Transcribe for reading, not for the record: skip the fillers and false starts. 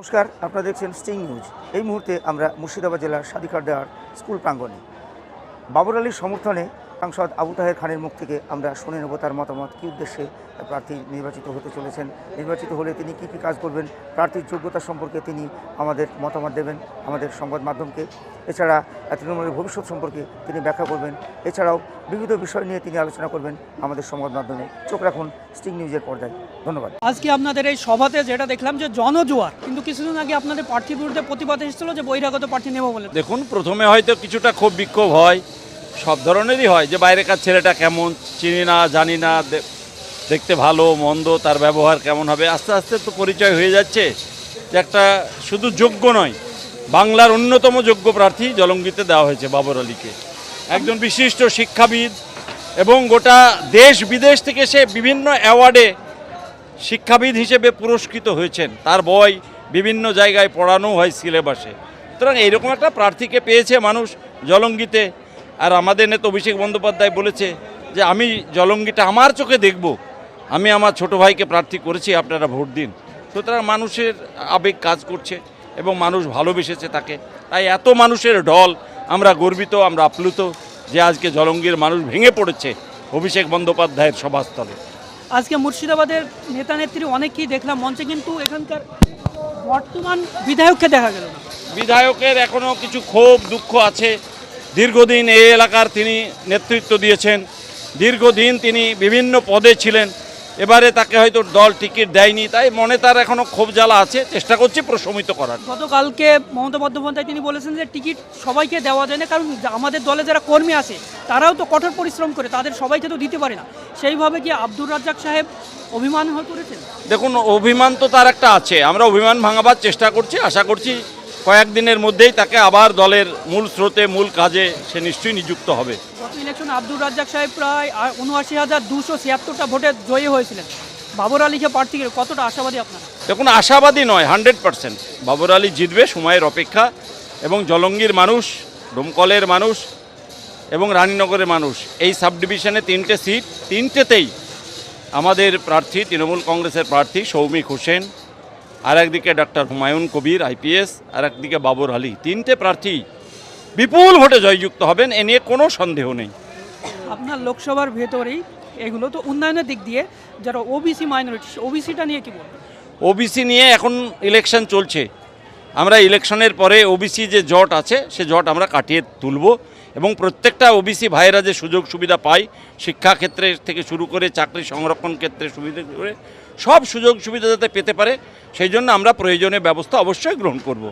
নমস্কার, আপনারা দেখছেন স্টিং নিউজ। এই মুহূর্তে আমরা মুর্শিদাবাদ জেলার সাদিকারদার স্কুল প্রাঙ্গণে বাবর আলীর সমর্থনে সাংসদ আবু তাহের খানের মুখ থেকে আমরা শুনে নেব তার মতামত, কী উদ্দেশ্যে প্রার্থী নির্বাচিত হতে চলেছেন, নির্বাচিত হলে তিনি কী কী কাজ করবেন, প্রার্থীর যোগ্যতা সম্পর্কে তিনি আমাদের মতামত দেবেন আমাদের সংবাদ মাধ্যমকে। এছাড়া তৃণমূলের ভবিষ্যৎ সম্পর্কে তিনি ব্যাখ্যা করবেন। এছাড়াও বিবিধ বিষয় নিয়ে তিনি আলোচনা করবেন আমাদের সংবাদ মাধ্যমে। চোখ রাখুন স্টিং নিউজের পর্দায়। ধন্যবাদ। আজকে আপনাদের এই সভাতে যেটা দেখলাম যে জনজোয়ার, কিন্তু কিছুদিন আগে আপনাদের প্রার্থীর বিরুদ্ধে প্রতিবাদ এসেছিল যে বহিরাগত প্রার্থী নেব বলে। দেখুন, প্রথমে হয়তো কিছুটা ক্ষোভ বিক্ষোভ হয়, সব ধরনেরই হয়, যে বাইরেকার ছেলেটা কেমন, চিনি না জানি না, দেখতে ভালো মন্দ, তার ব্যবহার কেমন হবে। আস্তে আস্তে তো পরিচয় হয়ে যাচ্ছে যে একটা শুধু যোগ্য নয়, বাংলার অন্যতম যোগ্য প্রার্থী জলঙ্গিতে দেওয়া হয়েছে বাবর আলীকে। একজন বিশিষ্ট শিক্ষাবিদ এবং গোটা দেশ বিদেশ থেকে সে বিভিন্ন অ্যাওয়ার্ডে শিক্ষাবিদ হিসেবে পুরস্কৃত হয়েছেন। তার বই বিভিন্ন জায়গায় পড়ানো হয় সিলেবাসে। সুতরাং এইরকম একটা প্রার্থীকে পেয়েছে মানুষ জলঙ্গিতে। আর আমাদের নেতা অভিষেক বন্দ্যোপাধ্যায় বলেছে যে আমি জলঙ্গিটা আমার চোখে দেখব, আমি আমার ছোট ভাইকে প্রার্থী করেছি, আপনারা ভোট দিন। সুতরাং মানুষের আবেগ কাজ করছে এবং মানুষ ভালোবেসেছে তাকে। তাই এত মানুষের ঢল, আমরা গর্বিত, আমরা আপ্লুত যে আজকে জলঙ্গির মানুষ ভেঙে পড়েছে অভিষেক বন্দ্যোপাধ্যায়ের সভাস্থলে। আজকে মুর্শিদাবাদের নেতা নেত্রী অনেকেই দেখলাম মঞ্চে, কিন্তু এখানকার বর্তমান বিধায়ককে দেখা গেল না। বিধায়কের এখনও কিছু ক্ষোভ দুঃখ আছে। দীর্ঘদিন এই এলাকার তিনি নেতৃত্ব দিয়েছেন, দীর্ঘদিন তিনি বিভিন্ন পদে ছিলেন। এবারে তাকে হয়তো দল টিকিট দেয়নি, তাই মনে তার এখনও ক্ষোভ জ্বালা আছে। চেষ্টা করছি প্রশমিত করার। গতকালকে মমতা বন্দ্যোপাধ্যায় তিনি বলেছেন যে টিকিট সবাইকে দেওয়া যায় না, কারণ আমাদের দলে যারা কর্মী আছে তারাও তো কঠোর পরিশ্রম করে, তাদের সবাইকে তো দিতে পারে না। সেইভাবে কি আব্দুর রাজ্জাক সাহেব অভিমান হয়ে করেছেন? দেখুন, অভিমান তো তার একটা আছে, আমরা অভিমান ভাঙাবার চেষ্টা করছি। আশা করছি কয়েকদিনের মধ্যেই তাকে আবার দলের মূল স্রোতে মূল কাজে সে নিশ্চয়ই নিযুক্ত হবে। গত ইলেকশনে আব্দুর রাজ্জাক সাহেব প্রায় ৭৯,২৭৬ ভোটে জয়ী হয়েছিলেন। বাবর আলীকে প্রার্থী কতটা আশাবাদী আপনারা? দেখুন, আশাবাদী নয়, 100% বাবর আলী জিতবে, সময়ের অপেক্ষা। এবং জলঙ্গির মানুষ, ডোমকলের মানুষ এবং রানীনগরের মানুষ, এই সাব ডিভিশনে 3টে সিট, 3টেতেই আমাদের প্রার্থী তৃণমূল কংগ্রেসের প্রার্থী সৌমিক হোসেন, আর একদিকে ডক্টর হুমায়ুন কবির IPS, আর একদিকে বাবর আলী। 3টে প্রার্থী বিপুল ভোটে জয়যুক্ত হবেন, এ নিয়ে কোনো সন্দেহ নেই। আপনার লোকসভার ভেতরেই এগুলো তো উন্নয়নের দিক দিয়ে যারা ওবিসি মাইনরিটি, ওবিসিটা নিয়ে কি বলবেন? ওবিসি নিয়ে এখন ইলেকশন চলছে। আমরা ইলেকশনের পরে ওবিসি যে জট আছে সে জট আমরা কাটিয়ে তুলব এবং প্রত্যেকটা ওবিসি ভাইয়েরা যে সুযোগ সুবিধা পায়, শিক্ষাক্ষেত্রে থেকে শুরু করে চাকরি সংরক্ষণ ক্ষেত্রে সুবিধা করে সব সুযোগ সুবিধা যাতে পেতে পারে, সেই জন্য আমরা প্রয়োজনীয় ব্যবস্থা অবশ্যই গ্রহণ করব।